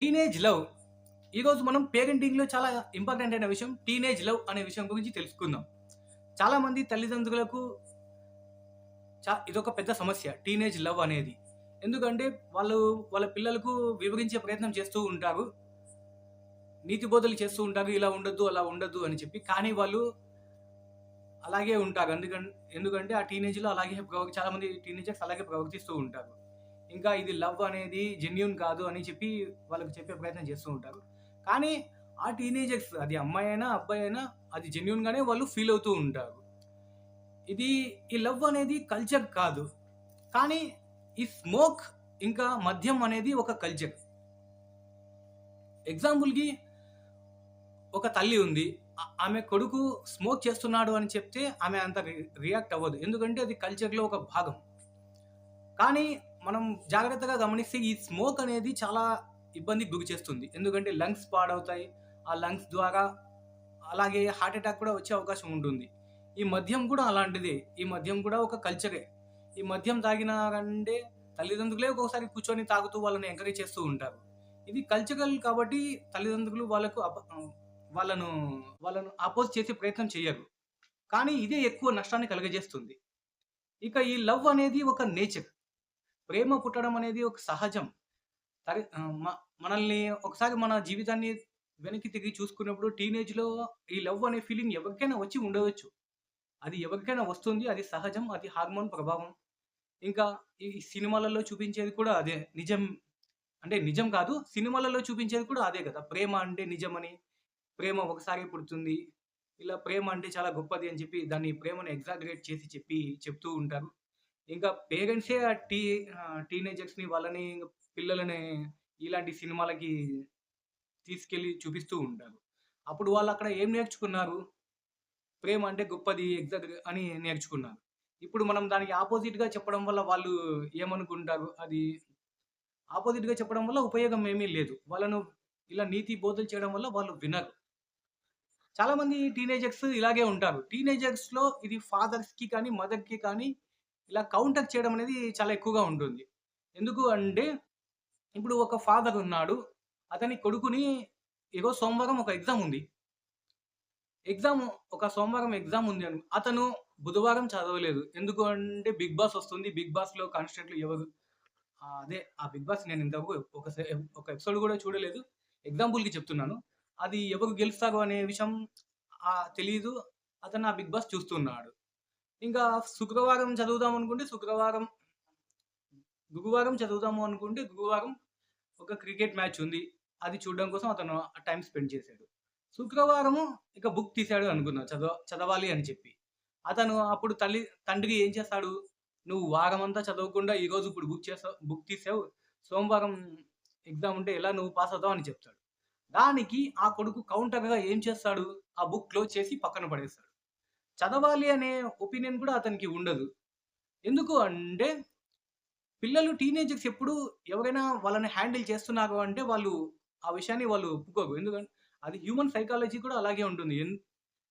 Teenage love. ఈరోజు మనం పేరెంటింగ్‌లో చాలా ఇంపార్టెంట్ అయిన విషయం టీనేజ్ లవ్ అనే విషయం గురించి తెలుసుకుందాం. చాలామంది తల్లిదండ్రులకు ఇదొక పెద్ద సమస్య టీనేజ్ లవ్ అనేది. ఎందుకంటే వాళ్ళు వాళ్ళ పిల్లలకు వివరించే ప్రయత్నం చేస్తూ ఉంటారు. నీతి బోధలు చేస్తూ ఉంటారు. ఇలా ఉండొద్దు, అలా ఉండొద్దు అని చెప్పి. కానీ వాళ్ళు అలాగే ఉంటారు. ఎందుకంటే ఆ టీనేజ్‌లో అలాగే చాలామంది టీనేజర్స్ అలాగే ప్రవర్తిస్తూ ఉంటారు. ఇంకా ఇది లవ్ అనేది జెన్యూన్ కాదు అని చెప్పి వాళ్ళకి చెప్పే ప్రయత్నం చేస్తూ ఉంటారు. కానీ ఆ టీనేజర్స్ అది అమ్మాయైనా, అబ్బాయైనా అది జెన్యూన్‌గానే వాళ్ళు ఫీల్ అవుతూ ఉంటారు. ఇది ఈ లవ్ అనేది కల్చర్ కాదు. కానీ ఈ స్మోక్ ఇంకా మద్యం అనేది ఒక కల్చర్. ఎగ్జాంపుల్‌కి ఒక తల్లి ఉంది. ఆమె కొడుకు స్మోక్ చేస్తున్నాడు అని చెప్తే ఆమె అంత రియాక్ట్ అవ్వదు. ఎందుకంటే అది కల్చర్‌లో ఒక భాగం. కానీ మనం జాగ్రత్తగా గమనిస్తే ఈ స్మోక్ అనేది చాలా ఇబ్బందికి గురి చేస్తుంది. ఎందుకంటే లంగ్స్ పాడవుతాయి. ఆ లంగ్స్ ద్వారా అలాగే హార్ట్ అటాక్ కూడా వచ్చే అవకాశం ఉంటుంది. ఈ మద్యం కూడా అలాంటిదే. ఈ మద్యం కూడా ఒక కల్చరే. ఈ మద్యం తాగినారంటే తల్లిదండ్రులే ఒక్కొక్కసారి కూర్చొని తాగుతూ వాళ్ళని ఎంకరేజ్ చేస్తూ ఉంటారు. ఇది కల్చరల్ కాబట్టి తల్లిదండ్రులు వాళ్ళను వాళ్ళను అపోజ్ చేసే ప్రయత్నం చెయ్యరు. కానీ ఇదే ఎక్కువ నష్టాన్ని కలుగజేస్తుంది. ఇక ఈ లవ్ అనేది ఒక నేచర్. ప్రేమ పుట్టడం అనేది ఒక సహజం. సరే మనల్ని ఒకసారి మన జీవితాన్ని వెనక్కి తిరిగి చూసుకున్నప్పుడు టీనేజ్‌లో ఈ లవ్ అనే ఫీలింగ్ ఎవరికైనా వచ్చి ఉండవచ్చు. అది ఎవరికైనా వస్తుంది. అది సహజం. అది హార్మోన్ ప్రభావం. ఇంకా ఈ సినిమాలలో చూపించేది కూడా అదే. అంటే నిజం కాదు. సినిమాలలో చూపించేది కూడా అదే కదా! ప్రేమ అంటే నిజమని, ప్రేమ ఒకసారే పుడుతుంది. ఇలా ప్రేమ అంటే చాలా గొప్పది అని చెప్పి దాన్ని ప్రేమను ఎగ్జాగరేట్ చేసి చెప్తూ ఉంటారు. ఇంకా పేరెంట్సే టీనేజర్స్‌ని వాళ్ళని పిల్లలని ఇలాంటి సినిమాలకి తీసుకెళ్ళి చూపిస్తూ ఉంటారు. అప్పుడు వాళ్ళక్కడ ఏం నేర్చుకున్నారు? ప్రేమ అంటే గొప్పది అని నేర్చుకున్నారు. ఇప్పుడు మనం దానికి అపోజిట్‌గా చెప్పడం వల్ల వాళ్ళు ఏమనుకుంటారు? అది అపోజిట్‌గా చెప్పడం వల్ల ఉపయోగం ఏమీ లేదు. వాళ్ళను ఇలా నీతి బోధలు చేయడం వల్ల వాళ్ళు వినరు. చాలామంది టీనేజర్స్ ఇలాగే ఉంటారు. టీనేజర్స్‌లో ఇది ఫాదర్స్‌కి కానీ, మదర్‌కి కానీ ఇలా కౌంటర్ చేయడం అనేది చాలా ఎక్కువగా ఉంటుంది. ఎందుకు అంటే ఇప్పుడు ఒక ఫాదర్ ఉన్నాడు. అతని కొడుకుని ఈరోజు సోమవారం ఒక ఎగ్జామ్ ఉంది. ఎగ్జామ్ ఒక సోమవారం ఎగ్జామ్ ఉంది అతను బుధవారం చదవలేదు. ఎందుకు అంటే 'బిగ్ బాస్' వస్తుంది. 'బిగ్ బాస్‌లో' కాంటెస్టెంట్లు ఎవరు అదే ఆ 'బిగ్ బాస్' నేను ఇంతవరకు ఒక ఎపిసోడ్ కూడా చూడలేదు. ఎగ్జాంపుల్‌కి చెప్తున్నాను. అది ఎవరు గెలుస్తారు అనే విషయం తెలీదు. అతను ఆ 'బిగ్ బాస్' చూస్తున్నాడు. ఇంకా శుక్రవారం చదువుదాం అనుకుంటే గురువారం చదువుదాము అనుకుంటే గురువారం ఒక క్రికెట్ మ్యాచ్ ఉంది. అది చూడడం కోసం అతను టైమ్ స్పెండ్ చేశాడు. శుక్రవారము ఇక బుక్ తీశాడు అనుకుందాం చదవాలి అని చెప్పి. అతను అప్పుడు తండ్రి ఏం చేస్తాడు? "నువ్వు వారమంతా చదవకుండా ఈరోజు ఇప్పుడు బుక్ తీసావు. సోమవారం ఎగ్జామ్ ఉంటే ఎలా నువ్వు పాస్ అవుతావు" అని చెప్తాడు. దానికి ఆ కొడుకు కౌంటర్‌గా ఏం చేస్తాడు? ఆ బుక్ క్లోజ్ చేసి పక్కన పడేస్తాడు. చదవాలి అనే ఒపీనియన్ కూడా అతనికి ఉండదు. ఎందుకు అంటే పిల్లలు టీనేజర్స్ ఎప్పుడు ఎవరైనా వాళ్ళని హ్యాండిల్ చేస్తున్నారు అంటే ఆ విషయాన్ని వాళ్ళు ఒప్పుకోరు. ఎందుకంటే అది హ్యూమన్ సైకాలజీ కూడా అలాగే ఉంటుంది.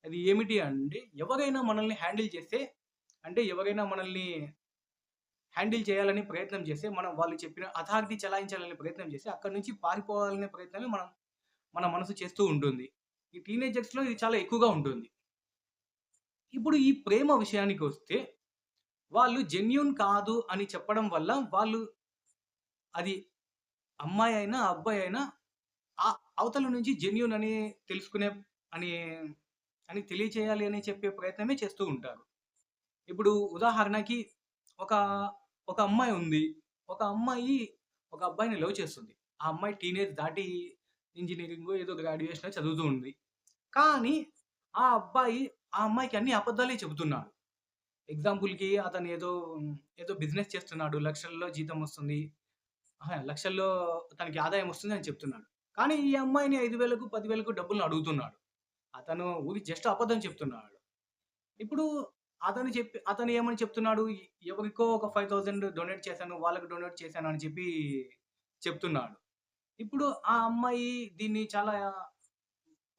అది ఏమిటి అంటే ఎవరైనా మనల్ని హ్యాండిల్ చేస్తే అంటే ఎవరైనా మనల్ని హ్యాండిల్ చేయాలని ప్రయత్నం చేస్తే వాళ్ళు చెప్పిన అథారిటీ చెలాయించాలనే ప్రయత్నం చేస్తే అక్కడి నుంచి పారిపోవాలనే ప్రయత్నమే మన మనసు చేస్తూ ఉంటుంది. ఈ టీనేజర్స్‌లో ఇది చాలా ఎక్కువగా ఉంటుంది. ఇప్పుడు ఈ ప్రేమ విషయానికొస్తే వాళ్ళు జెన్యూన్ కాదు అని చెప్పడం వల్ల అది అమ్మాయైనా, అబ్బాయైనా అవతల నుంచి జెన్యూన్ అని తెలుసుకునే అని అని తెలియచేయాలి అని చెప్పే ప్రయత్నమే చేస్తూ ఉంటారు. ఇప్పుడు ఉదాహరణకి ఒక, ఒక అమ్మాయి ఉంది. ఒక అమ్మాయి ఒక అబ్బాయిని లవ్ చేస్తుంది. ఆ అమ్మాయి టీనేజ్ దాటి ఇంజినీరింగో ఏదో గ్రాడ్యుయేషనో చదువుతూ ఉంది. కానీ ఆ అమ్మాయికి అన్ని అబద్ధాలే చెబుతున్నాడు. ఎగ్జాంపుల్‌కి అతను ఏదో బిజినెస్ చేస్తున్నాడు. లక్షల్లో జీతం వస్తుంది. లక్షల్లో తనకి ఆదాయం వస్తుందని చెప్తున్నాడు. కానీ ఈ అమ్మాయిని 5,000కు, 10,000కు డబ్బులను అడుగుతున్నాడు. అతను జస్ట్ అబద్ధం చెప్తున్నాడు. ఇప్పుడు అతను ఏమని చెప్తున్నాడు? ఎవరికో ఒక 5,000 డొనేట్ చేశాను, వాళ్ళకి డొనేట్ చేశాను అని చెప్పి చెప్తున్నాడు. ఇప్పుడు ఆ అమ్మాయి దీన్ని చాలా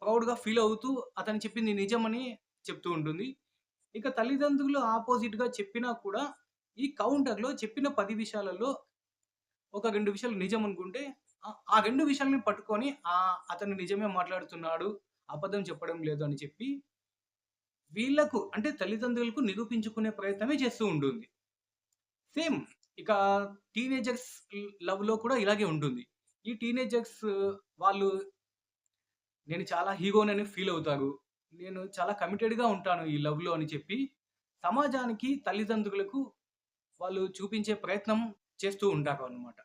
ప్రౌడ్‌గా ఫీల్ అవుతూ అతను చెప్పింది నిజమని చెప్తూ ఉంటుంది. ఇక తల్లిదండ్రులు అపోజిట్‌గా చెప్పినా కూడా ఈ కౌంటర్‌లో చెప్పిన 10 విషయాలలో ఒక 2 విషయాలు నిజం అనుకుంటే, ఆ 2 విషయాల్ని పట్టుకొని అతను నిజమే మాట్లాడుతున్నాడు, అబద్ధం చెప్పడం లేదు అని చెప్పి వీళ్ళకు అంటే తల్లిదండ్రులకు నిరూపించుకునే ప్రయత్నమే చేస్తూ ఉంటుంది. సేమ్ ఇక టీనేజర్స్ లవ్‌లో కూడా ఇలాగే ఉంటుంది. ఈ టీనేజర్స్ వాళ్ళు నేను చాలా హీరోనని ఫీల్ అవుతారు. నేను చాలా కమిటెడ్‌గా ఉంటాను ఈ లవ్‌లో అని చెప్పి సమాజానికి, తల్లిదండ్రులకు వాళ్ళు చూపించే ప్రయత్నం చేస్తూ ఉంటారనమాట.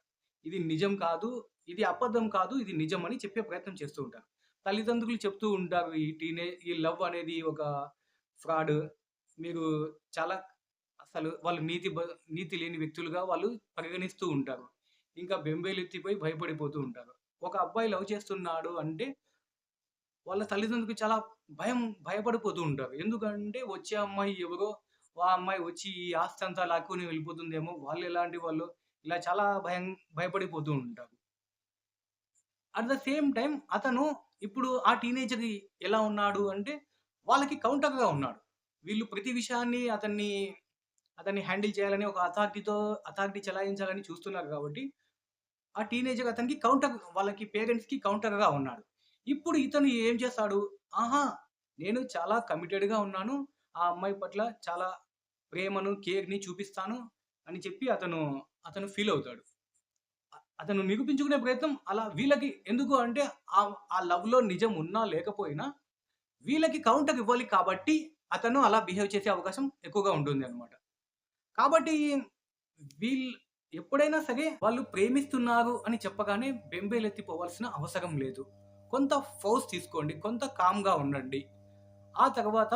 ఇది నిజం కాదు, ఇది అబద్ధం కాదు, ఇది నిజం అని చెప్పే ప్రయత్నం చేస్తూ ఉంటారు. తల్లిదండ్రులు చెప్తూ ఉంటారు ఈ లవ్ అనేది ఒక ఫ్రాడ్. మీరు చాలా అసలు వాళ్ళు నీతి లేని వ్యక్తులుగా వాళ్ళు పరిగణిస్తూ ఉంటారు. ఇంకా బెంబేలెత్తిపోయి భయపడిపోతూ ఉంటారు. ఒక అబ్బాయి లవ్ చేస్తున్నాడు అంటే వాళ్ళ తల్లిదండ్రులకు చాలా భయపడిపోతూ ఉంటారు. ఎందుకంటే వచ్చే అమ్మాయి ఎవరో, ఆ అమ్మాయి వచ్చి ఈ ఆస్తంతా లాక్కొని వెళ్ళిపోతుందేమో, వాళ్ళెలాంటి వాళ్ళు, ఇలా చాలా భయపడిపోతూ ఉంటారు. అట్ ద సేమ్ టైమ్ అతను ఇప్పుడు ఆ టీనేజర్ ఎలా ఉన్నాడు అంటే, వాళ్ళకి కౌంటర్‌గా ఉన్నాడు. వీళ్ళు ప్రతి విషయాన్ని అతన్ని హ్యాండిల్ చేయాలని ఒక అథారిటీ చెలాయించాలని చూస్తున్నారు కాబట్టి, ఆ టీనేజర్ అతనికి వాళ్ళకి పేరెంట్స్‌కి కౌంటర్‌గా ఉన్నాడు. ఇప్పుడు ఇతను ఏం చేస్తాడు? ఆహా! నేను చాలా కమిటెడ్‌గా ఉన్నాను. ఆ అమ్మాయి పట్ల చాలా ప్రేమను, కేర్‌ని చూపిస్తాను అని చెప్పి అతను ఫీల్ అవుతాడు. అతను నిరూపించుకునే ప్రయత్నం అలా వీళ్ళకి ఎందుకు అంటే ఆ లవ్‌లో నిజం ఉన్నా లేకపోయినా వీళ్ళకి కౌంటర్ ఇవ్వాలి కాబట్టి అతను అలా బిహేవ్ చేసే అవకాశం ఎక్కువగా ఉంటుందన్నమాట. కాబట్టి వీళ్ళు ఎప్పుడైనా సరే వాళ్ళు ప్రేమిస్తున్నారు అని చెప్పగానే బెంబేలెత్తిపోవాల్సిన అవసరం లేదు. కొంత ఫోర్స్ తీసుకోండి. కొంత కామ్‌గా ఉండండి. ఆ తర్వాత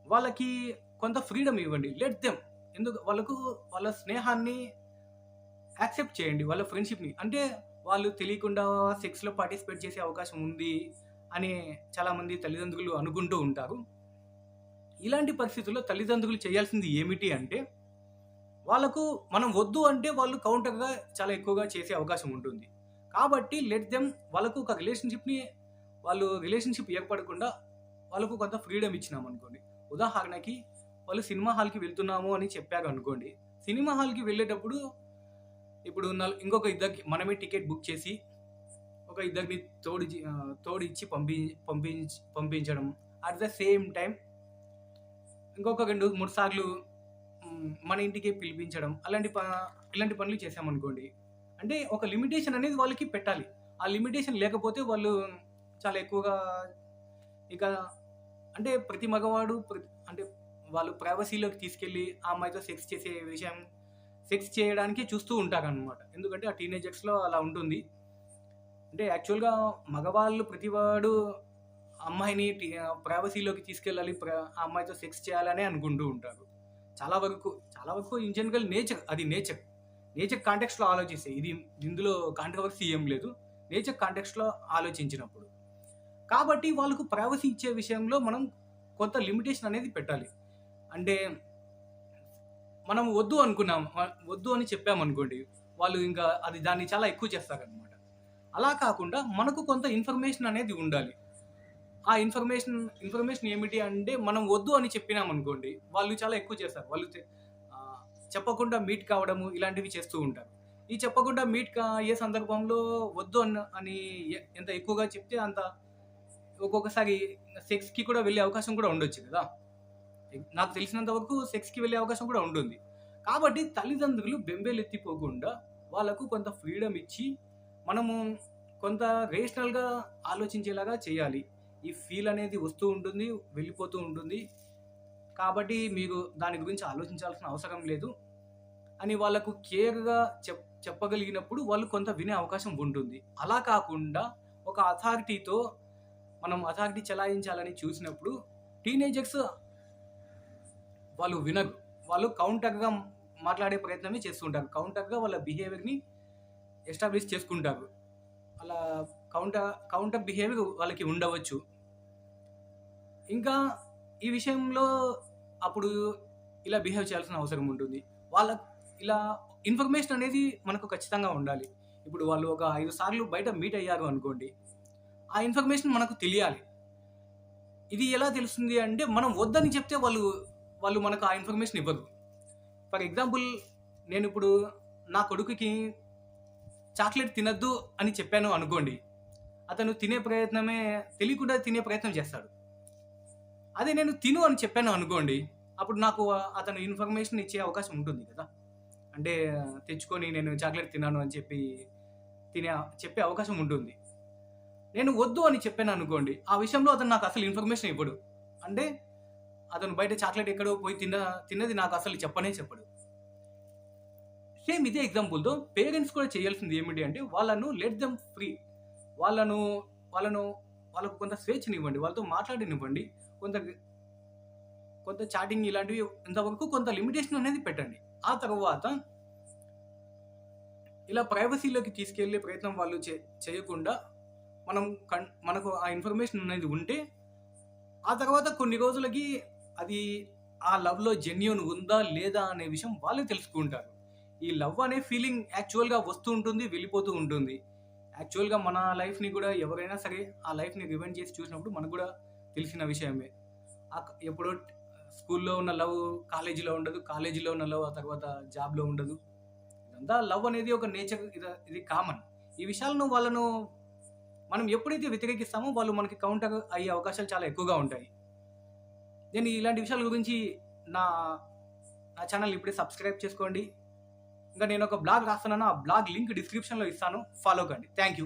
వాళ్ళకి కొంత ఫ్రీడమ్ ఇవ్వండి. లెట్ దెమ్ వాళ్ళకు వాళ్ళ స్నేహాన్ని యాక్సెప్ట్ చేయండి. వాళ్ళ ఫ్రెండ్‌షిప్‌ని. అంటే వాళ్ళు తెలియకుండా సెక్స్‌లో పార్టిసిపేట్ చేసే అవకాశం ఉంది అని చాలామంది తల్లిదండ్రులు అనుకుంటూ ఉంటారు. ఇలాంటి పరిస్థితుల్లో తల్లిదండ్రులు చేయాల్సింది ఏమిటి అంటే, వాళ్ళకు మనం వద్దు అంటే వాళ్ళు కౌంటర్‌గా చాలా ఎక్కువగా చేసే అవకాశం ఉంటుంది. కాబట్టి లెట్ దెమ్ వాళ్ళకు ఒక రిలేషన్‌షిప్ ఏర్పడకుండా వాళ్ళకు కొంత ఫ్రీడమ్ ఇచ్చినామనుకోండి. ఉదాహరణకి వాళ్ళు సినిమా హాల్‌కి వెళ్తున్నాము అని చెప్పారనుకోండి. సినిమా హాల్‌కి వెళ్ళేటప్పుడు ఇప్పుడు ఇంకొక ఇద్దరికి మనమే టికెట్ బుక్ చేసి, ఒక ఇద్దరిని తోడిచ్చి పంపించడం. అట్ ద సేమ్ టైమ్ ఇంకొక 2, 3 సార్లు మన ఇంటికే పిలిపించడం. ఇలాంటి పనులు చేశామనుకోండి. అంటే ఒక లిమిటేషన్ అనేది వాళ్ళకి పెట్టాలి. ఆ లిమిటేషన్ లేకపోతే వాళ్ళు చాలా ఎక్కువగా ఇక అంటే ప్రతి మగవాడు అంటే వాళ్ళు ప్రైవసీలోకి తీసుకెళ్ళి ఆ అమ్మాయితో సెక్స్ చేయడానికి చూస్తూ ఉంటారనమాట. ఎందుకంటే ఆ టీనేజర్స్‌లో అలా ఉంటుంది. అంటే యాక్చువల్‌గా మగవాళ్ళు ప్రతివాడు అమ్మాయిని ప్రైవసీలోకి తీసుకెళ్ళాలి. ఆ అమ్మాయితో సెక్స్ చేయాలనే అనుకుంటూ ఉంటారు. చాలా వరకు ఇన్ జనరల్ నేచర్. నేచర్ కాంటెక్స్ట్‌లో ఆలోచిస్తే ఇందులో కాంట్రోవర్సీ ఏం లేదు. నేచర్ కాంటెక్స్ట్‌లో ఆలోచించినప్పుడు. కాబట్టి వాళ్ళకు ప్రైవసీ ఇచ్చే విషయంలో మనం కొంత లిమిటేషన్ అనేది పెట్టాలి. అంటే మనం వద్దు అని చెప్పామనుకోండి. వాళ్ళు ఇంకా దాన్ని చాలా ఎక్కువ చేస్తారనమాట. అలా కాకుండా మనకు కొంత ఇన్ఫర్మేషన్ అనేది ఉండాలి. ఆ ఇన్ఫర్మేషన్ ఏమిటి అంటే మనం వద్దు అని చెప్పినామనుకోండి, వాళ్ళు చాలా ఎక్కువ చేస్తారు. వాళ్ళు చెప్పకుండా మీట్ కావడము ఇలాంటివి చేస్తూ ఉంటారు. ఈ చెప్పకుండా అయ్యే సందర్భంలో వద్దు అని ఎంత ఎక్కువగా చెప్తే అంత ఒక్కొక్కసారి సెక్స్‌కి కూడా వెళ్ళే అవకాశం కూడా ఉండొచ్చు కదా! నాకు తెలిసినంత వరకు సెక్స్‌కి వెళ్ళే అవకాశం కూడా ఉంటుంది. కాబట్టి తల్లిదండ్రులు బెంబేలెత్తిపోకుండా వాళ్ళకు కొంత ఫ్రీడమ్ ఇచ్చి, మనము కొంత రేషనల్‌గా ఆలోచించేలాగా చేయాలి. ఈ ఫీల్ అనేది వస్తూ ఉంటుంది, వెళ్ళిపోతూ ఉంటుంది. కాబట్టి మీరు దాని గురించి ఆలోచించాల్సిన అవసరం లేదు అని వాళ్ళకు కేర్‌గా చెప్పగలిగినప్పుడు వాళ్ళు కొంత వినే అవకాశం ఉంటుంది. అలా కాకుండా ఒక మనం అథారిటీ చెలాయించాలని చూసినప్పుడు టీనేజర్స్ వాళ్ళు వినరు. వాళ్ళు కౌంటర్‌గా మాట్లాడే ప్రయత్నమే చేస్తుంటారు. కౌంటర్‌గా వాళ్ళ బిహేవియర్‌ని ఎస్టాబ్లిష్ చేసుకుంటారు. అలా కౌంటర్ బిహేవియర్ వాళ్ళకి ఉండవచ్చు. ఇంకా ఈ విషయంలో అప్పుడు ఇలా బిహేవ్ చేయాల్సిన అవసరం ఉంటుంది. ఇలా ఇన్ఫర్మేషన్ అనేది మనకు ఖచ్చితంగా ఉండాలి. ఇప్పుడు వాళ్ళు ఒక 5 సార్లు బయట మీట్ అయ్యారు అనుకోండి. ఆ ఇన్ఫర్మేషన్ మనకు తెలియాలి. ఇది ఎలా తెలుస్తుంది అంటే మనం వద్దని చెప్తే వాళ్ళు మనకు ఆ ఇన్ఫర్మేషన్ ఇవ్వరు. ఫర్ ఎగ్జాంపుల్ నేనిప్పుడు నా కొడుకుకి చాక్లెట్ తినద్దు అని చెప్పాను అనుకోండి, అతను తెలియకుండా తినే ప్రయత్నం చేస్తాడు. అదే నేను తిను అని చెప్పాను అనుకోండి, అప్పుడు నాకు అతను ఇన్ఫర్మేషన్ ఇచ్చే అవకాశం ఉంటుంది కదా. అంటే తెచ్చుకొని నేను చాక్లెట్ తిన్నాను అని చెప్పే అవకాశం ఉంటుంది. నేను వద్దు అని చెప్పాను అనుకోండి, ఆ విషయంలో అతను నాకు అసలు ఇన్ఫర్మేషన్ ఇవ్వడు. అంటే అతను బయట చాక్లెట్ ఎక్కడో పోయి తిన్నది నాకు అసలు చెప్పడు. సేమ్ ఇదే ఎగ్జాంపుల్తో పేరెంట్స్ కూడా చేయాల్సింది ఏమిటి అంటే, వాళ్ళను లెట్ దెమ్ ఫ్రీ. వాళ్ళకు కొంత స్వేచ్ఛనివ్వండి, వాళ్ళతో మాట్లాడనివ్వండి, కొంత చాటింగ్ ఇలాంటివి ఇంతవరకు కొంత లిమిటేషన్ అనేది పెట్టండి. ఆ తర్వాత ఇలా ప్రైవసీలోకి తీసుకెళ్లే ప్రయత్నం వాళ్ళు చేయకుండా మనకు ఆ ఇన్ఫర్మేషన్ అనేది ఉంటే, ఆ తర్వాత కొన్ని రోజులకి అది ఆ లవ్లో జెన్యూన్ ఉందా లేదా అనే విషయం వాళ్ళే తెలుసుకుంటారు. ఈ లవ్ అనే ఫీలింగ్ యాక్చువల్గా వస్తూ ఉంటుంది, వెళ్ళిపోతూ ఉంటుంది. యాక్చువల్గా మన లైఫ్ని కూడా ఎవరైనా సరే ఆ లైఫ్ని రివైండ్ చేసి చూసినప్పుడు మనకు కూడా తెలిసిన విషయమే. ఎప్పుడో స్కూల్లో ఉన్న లవ్ కాలేజీలో ఉండదు, కాలేజీలో ఉన్న లవ్ ఆ తర్వాత జాబ్లో ఉండదు. ఇదంతా లవ్ అనేది ఒక నేచర్, ఇది కామన్. ఈ విషయాలను మనం ఎప్పుడైతే వ్యతిరేకిస్తామో వాళ్ళు మనకి కౌంటర్ అయ్యే అవకాశాలు చాలా ఎక్కువగా ఉంటాయి. నేను ఇలాంటి విషయాల గురించి నా ఛానల్ ఇప్పుడే సబ్స్క్రైబ్ చేసుకోండి. ఇంకా నేను ఒక బ్లాగ్ రాస్తున్నాను, ఆ బ్లాగ్ లింక్ డిస్క్రిప్షన్లో ఇస్తాను, ఫాలో కండి. Thank you.